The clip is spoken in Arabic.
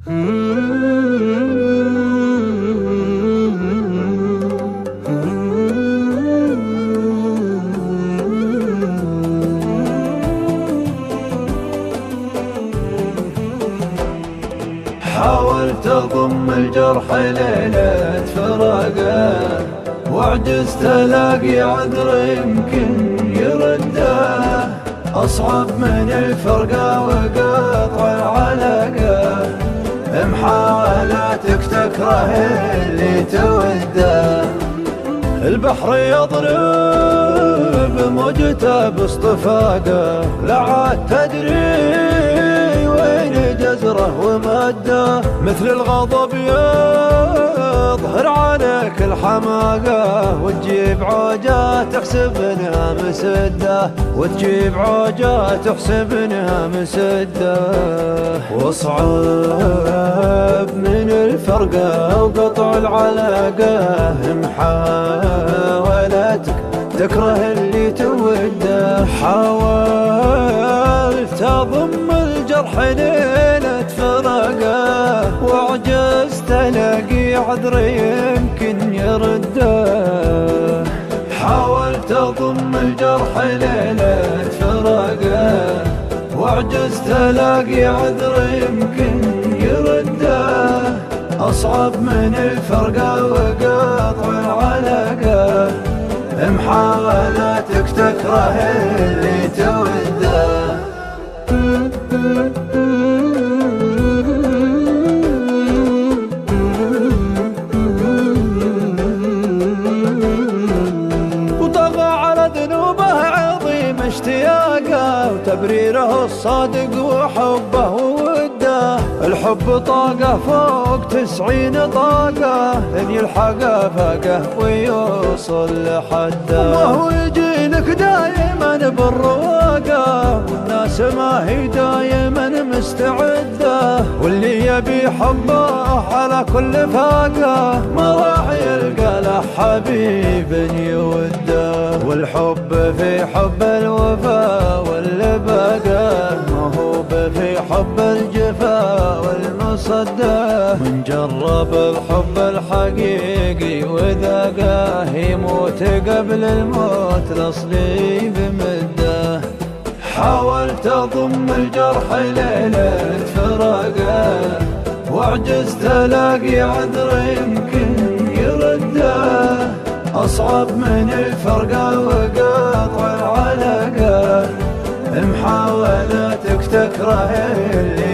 حاولت أضم الجرح ليلة فراقه، وعجزت ألاقي عذر يمكن يرده. أصعب من الفرقة وقطع العلاقة، محاولاتك تكره اللي توده. البحر يضرب موجته باصطفاقه، لا عاد تدري وين جزره ومده. مثل الغضب يظهر عليك الحماقة، وتجيب عوجة تحسب انها مسده، وتجيب عوجة تحسب انها مسده. واصعب من الفرقة وقطع العلاقة، محاولاتك تكره اللي توده. حاولت أضم الجرح ليلة فراقه، وعجزت ألاقي عذر يمكن يرده. حاولت أضم الجرح ليلة فراقه، وعجزت ألاقي عذر يمكن يرده. أصعب من الفرقة وقطع العلاقة، محاولاتك تكره اللي توده. وطغى على ذنوبه عظيم اشتياقه، وتبريره الصادق وحبه ووده. الحب طاقه فوق 90 طاقه، لن يلحقه فاقه ويوصل لحده. وهو يجي لك دايما بالرواقه، والناس ما هي دايما مستعده. واللي يبي حبه على كل فاقه، ما راح يلقى له حبيب يوده. والحب في حب الوفا واللبقه، ما هو في حب الجفا والمصده. من جرب الحب الحقيقي وذاقه، يموت قبل الموت الأصلي بمده. حاولت أضم الجرح ليلة فراقه، وعجزت ألاقي عذر يمكن يرده. أصعب من الفرقة وقطع العلاقة، محاولاتك تكره اللي